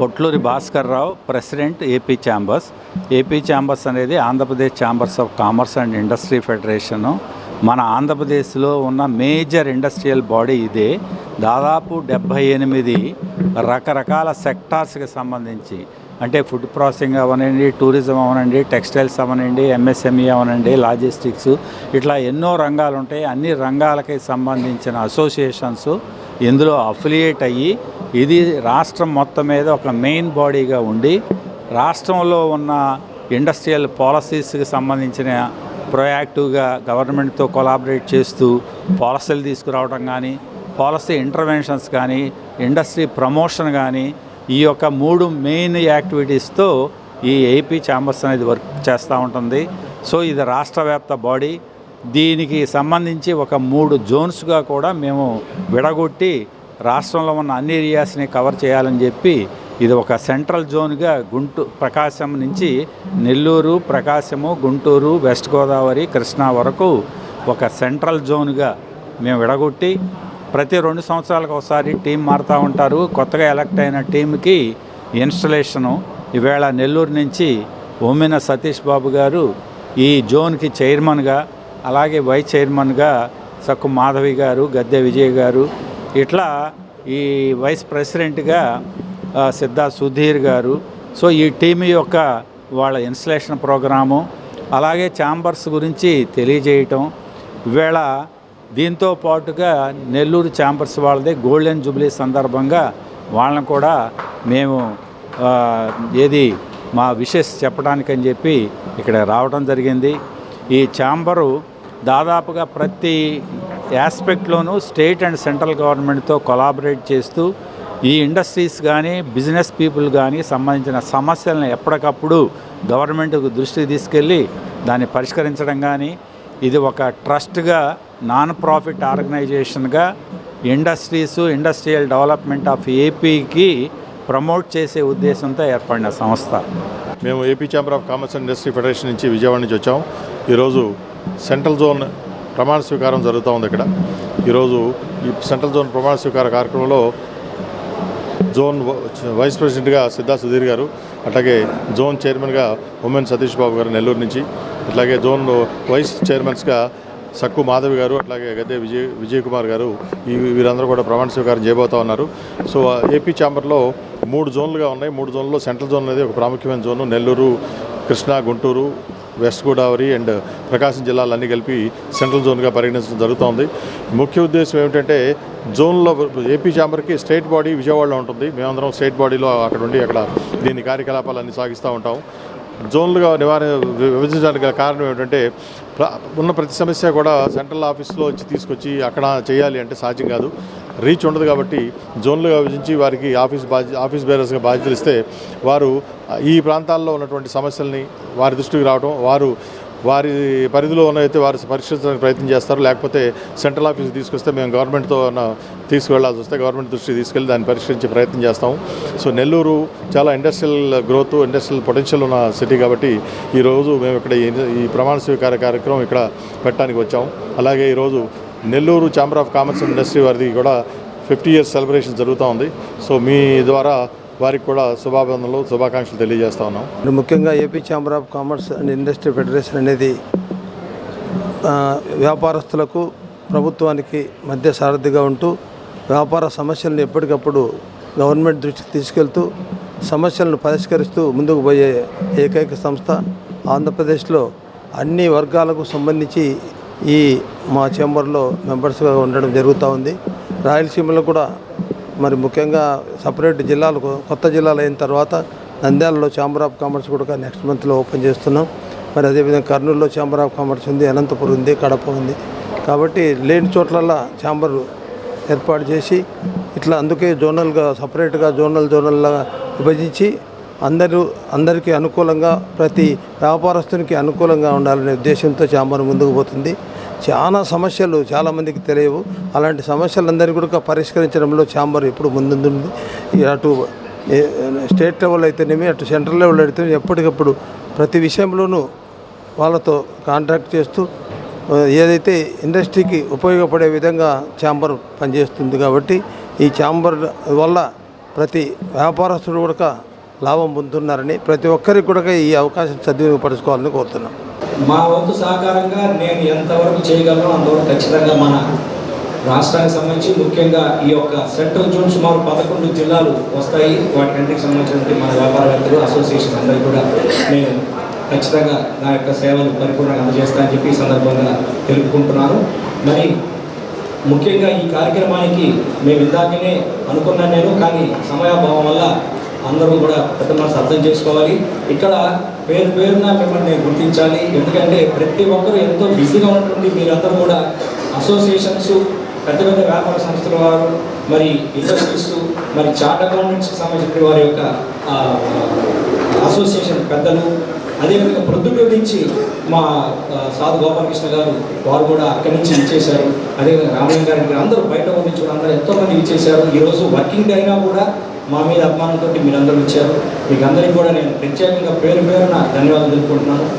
Potluri Bhaskar Rao, president AP chambers. AP chambers అనేది Andhra Pradesh chambers of commerce and industry federation. మన ఆంధ్రప్రదేశ్లో ఉన్న మేజర్ ఇండస్ట్రియల్ బాడీ ఇదే. దాదాపు 78 రకరకాల సెక్టార్స్కి సంబంధించి, అంటే ఫుడ్ ప్రాసెసింగ్ అవనండి, టూరిజం అవనండి, టెక్స్టైల్స్ అవనండి, ఎంఎస్ఎంఈ అవనండి, లాజిస్టిక్స్, ఇట్లా ఎన్నో రంగాలు ఉంటాయి. అన్ని రంగాలకి సంబంధించిన అసోసియేషన్స్ ఇందులో అఫిలియేట్ అయ్యి, ఇది రాష్ట్రం మొత్తం మీద ఒక మెయిన్ బాడీగా ఉండి, రాష్ట్రంలో ఉన్న ఇండస్ట్రియల్ పాలసీస్కి సంబంధించిన ప్రొయాక్టివ్గా గవర్నమెంట్తో కొలాబరేట్ చేస్తూ పాలసీలు తీసుకురావడం కానీ, పాలసీ ఇంటర్వెన్షన్స్ కానీ, ఇండస్ట్రీ ప్రమోషన్ కానీ, ఈ యొక్క 3 మెయిన్ యాక్టివిటీస్తో ఈ ఏపీ ఛాంబర్స్ అనేది వర్క్ చేస్తూ ఉంటుంది. సో ఇది రాష్ట్ర వ్యాప్త బాడీ. దీనికి సంబంధించి ఒక 3 జోన్స్గా కూడా మేము విడగొట్టి రాష్ట్రంలో ఉన్న అన్ని ఏరియాస్ని కవర్ చేయాలని చెప్పి, ఇది ఒక సెంట్రల్ జోన్గా ప్రకాశం నుంచి నెల్లూరు, ప్రకాశము, గుంటూరు, వెస్ట్ గోదావరి, కృష్ణా వరకు ఒక సెంట్రల్ జోన్గా మేము విడగొట్టి, ప్రతి 2 సంవత్సరాలకు ఒకసారి టీం మారుతూ ఉంటారు. కొత్తగా ఎలక్ట్ అయిన టీంకి ఇన్స్టలేషను. ఈవేళ నెల్లూరు నుంచి ఓమిన సతీష్ బాబు గారు ఈ జోన్కి చైర్మన్గా, అలాగే వైస్ చైర్మన్గా సక్కు మాధవి గారు, గద్దె విజయ్ గారు, ఇట్లా ఈ వైస్ ప్రెసిడెంట్గా సిద్ధా సుధీర్ గారు. సో ఈ టీం యొక్క వాళ్ళ ఇన్స్టలేషన్ ప్రోగ్రాము, అలాగే ఛాంబర్స్ గురించి తెలియజేయటం. ఈవేళ దీంతో పాటుగా నెల్లూరు ఛాంబర్స్ వాళ్ళదే గోల్డెన్ జూబ్లీ సందర్భంగా వాళ్ళని కూడా మేము మా విషెస్ చెప్పడానికని చెప్పి ఇక్కడ రావడం జరిగింది. ఈ ఛాంబరు దాదాపుగా ప్రతి యాస్పెక్ట్లోనూ స్టేట్ అండ్ సెంట్రల్ గవర్నమెంట్తో కొలాబరేట్ చేస్తూ, ఈ ఇండస్ట్రీస్ కానీ, బిజినెస్ పీపుల్ కానీ సంబంధించిన సమస్యలను ఎప్పటికప్పుడు గవర్నమెంట్కు దృష్టికి తీసుకెళ్ళి దాన్ని పరిష్కరించడం కానీ, ఇది ఒక ట్రస్ట్గా, నాన్ ప్రాఫిట్ ఆర్గనైజేషన్గా ఇండస్ట్రియల్ డెవలప్మెంట్ ఆఫ్ ఏపీకి ప్రమోట్ చేసే ఉద్దేశంతో ఏర్పడిన సంస్థ. మేము AP chamber of commerce and industry federation నుంచి విజయవాడ నుంచి వచ్చాము. ఈరోజు సెంట్రల్ జోన్ ప్రమాణ స్వీకారం జరుగుతూ ఉంది. ఇక్కడ ఈరోజు ఈ సెంట్రల్ జోన్ ప్రమాణ స్వీకార కార్యక్రమంలో జోన్ వైస్ ప్రెసిడెంట్గా సిద్ధా సుధీర్ గారు, అట్లాగే జోన్ చైర్మన్గా ఉమెన్ సతీష్ బాబు గారు నెల్లూరు నుంచి, అట్లాగే జోన్ వైస్ చైర్మన్స్గా సక్కు మాధవి గారు, అట్లాగే గద్దె విజయ్ కుమార్ గారు, వీరందరూ కూడా ప్రమాణ స్వీకారం చేయబోతూ ఉన్నారు. సో ఏపీ ఛాంబర్లో 3 జోన్లుగా ఉన్నాయి. 3 జోన్లలో సెంట్రల్ జోన్ అనేది ఒక ప్రాముఖ్యమైన zone. Nellore, Krishna, Guntur, west Godavari and Prakasam జిల్లాలన్నీ కలిపి సెంట్రల్ జోన్గా పరిగణించడం జరుగుతోంది. ముఖ్య ఉద్దేశం ఏమిటంటే, జోన్లో ఏపీ ఛాంబర్కి స్టేట్ బాడీ విజయవాడలో ఉంటుంది. మేమందరం స్టేట్ బాడీలో అక్కడ ఉండి అక్కడ దీని కార్యకలాపాలన్నీ సాగిస్తూ ఉంటాం. జోన్లుగా విభజించడానికి కారణం ఏమిటంటే, ఉన్న ప్రతి సమస్య కూడా సెంట్రల్ ఆఫీస్లో వచ్చి తీసుకొచ్చి అక్కడ చేయాలి అంటే సాధ్యం కాదు, రీచ్ ఉండదు. కాబట్టి జోన్లుగా విభజించి వారికి ఆఫీస్ బేరర్స్గా బాధ్యతలు ఇస్తే, వారు ఈ ప్రాంతాల్లో ఉన్నటువంటి సమస్యల్ని వారి దృష్టికి రావడం, వారి పరిధిలో ఉన్నైతే వారు పరిష్కరించడానికి ప్రయత్నం చేస్తారు. లేకపోతే సెంట్రల్ ఆఫీస్కి తీసుకొస్తే మేము గవర్నమెంట్తో తీసుకువెళ్లాల్సి వస్తే గవర్నమెంట్ దృష్టికి తీసుకెళ్ళి దాన్ని పరిష్కరించే ప్రయత్నం చేస్తాము. సో నెల్లూరు చాలా ఇండస్ట్రియల్ గ్రోత్, ఇండస్ట్రియల్ పొటెన్షియల్ ఉన్న సిటీ కాబట్టి ఈరోజు మేము ఇక్కడ ఈ ప్రమాణ స్వీకార కార్యక్రమం ఇక్కడ పెట్టడానికి వచ్చాము. అలాగే ఈరోజు Nellore chamber of commerce and industry వారిది కూడా 50 years సెలబ్రేషన్ జరుగుతూ ఉంది. సో మీ ద్వారా వారికి కూడా శుభాకాంక్షలు తెలియజేస్తా ఉన్నాం. ముఖ్యంగా AP chamber of commerce and industry federation అనేది వ్యాపారస్తులకు, ప్రభుత్వానికి మధ్య సారథిగా ఉంటూ వ్యాపార సమస్యలను ఎప్పటికప్పుడు గవర్నమెంట్ దృష్టికి తీసుకెళ్తూ సమస్యలను పరిష్కరిస్తూ ముందుకు పోయే ఏకైక సంస్థ. ఆంధ్రప్రదేశ్లో అన్ని వర్గాలకు సంబంధించి మా ఛాంబర్లో మెంబర్స్గా ఉండడం జరుగుతూ ఉంది. రాయలసీమలో కూడా మరి ముఖ్యంగా సపరేట్ జిల్లాలు, కొత్త జిల్లాలు అయిన తర్వాత నంద్యాలలో ఛాంబర్ ఆఫ్ కామర్స్ కూడా నెక్స్ట్ మంత్లో ఓపెన్ చేస్తున్నాం. మరి అదేవిధంగా కర్నూలులో ఛాంబర్ ఆఫ్ కామర్స్ ఉంది, అనంతపురం ఉంది, కడప ఉంది. కాబట్టి లేని చోట్లల్లా ఛాంబర్ ఏర్పాటు చేసి ఇట్లా అందుకే జోనల్గా సపరేట్గా జోనల్లా విభజించి అందరికీ అనుకూలంగా, ప్రతి వ్యాపారస్తునికి అనుకూలంగా ఉండాలనే ఉద్దేశంతో ఛాంబర్ ముందుకు పోతుంది. చాలా సమస్యలు చాలామందికి తెలియవు. అలాంటి సమస్యలందరినీ కూడా పరిష్కరించడంలో ఛాంబర్ ఎప్పుడు ముందుంది. అటు స్టేట్ లెవెల్ అయితేనేమి, అటు సెంట్రల్ లెవెల్ అయితే ఎప్పటికప్పుడు ప్రతి విషయంలోనూ వాళ్ళతో కాంటాక్ట్ చేస్తూ ఏదైతే ఇండస్ట్రీకి ఉపయోగపడే విధంగా ఛాంబర్ పనిచేస్తుంది. కాబట్టి ఈ ఛాంబర్ వల్ల ప్రతి వ్యాపారస్తుడు కూడా లాభం పొందుతున్నారని ప్రతి ఒక్కరికి కూడా ఈ అవకాశం సద్వినియోగపరచుకోవాలని కోరుతున్నాం. మా వంతు సహకారంగా నేను ఎంతవరకు చేయగలను అంతవరకు ఖచ్చితంగా మన రాష్ట్రానికి సంబంధించి ముఖ్యంగా ఈ యొక్క సెంట్రల్ జోన్ సుమారు 11 జిల్లాలు వస్తాయి. వాటికంటికి సంబంధించినటువంటి మన వ్యాపారవేత్తలు అసోసియేషన్ అందరికీ కూడా నేను ఖచ్చితంగా నా యొక్క సేవలు పరిపూర్ణంగా అందజేస్తానని చెప్పి ఈ సందర్భంగా తెలుపుకుంటున్నాను. మరి ముఖ్యంగా ఈ కార్యక్రమానికి మేము ఇందాకనే అనుకున్నాను నేను, కానీ సమయాభావం వల్ల అందరూ కూడా పెద్ద మనసు అర్థం చేసుకోవాలి. ఇక్కడ పేరున మిమ్మల్ని నేను గుర్తించాలి. ఎందుకంటే ప్రతి ఒక్కరూ ఎంతో బిజీగా ఉన్నటువంటి మీరందరూ కూడా అసోసియేషన్స్, పెద్ద పెద్ద వ్యాపార సంస్థల వారు, మరి ఇండస్ట్రీస్, మరి చార్ట్ అకౌంటెంట్స్కి సంబంధించిన వారి యొక్క అసోసియేషన్ పెద్దలు, అదేవిధంగా ప్రొద్దుటూరు నుంచి మా సాధు గోపాలకృష్ణ గారు వారు కూడా అక్కడి నుంచి ఇచ్చేశారు. అదేవిధంగా రామలింగ గారి అందరూ బయట నుంచి కూడా అందరూ ఎంతోమంది ఇచ్చేశారు. ఈరోజు వర్కింగ్ డే అయినా కూడా మా మీద అభిమానంతో మీరందరూ ఇచ్చారు. మీకు అందరికీ కూడా నేను ప్రత్యేకంగా పేరున ధన్యవాదాలు తెలుపుకుంటున్నాను.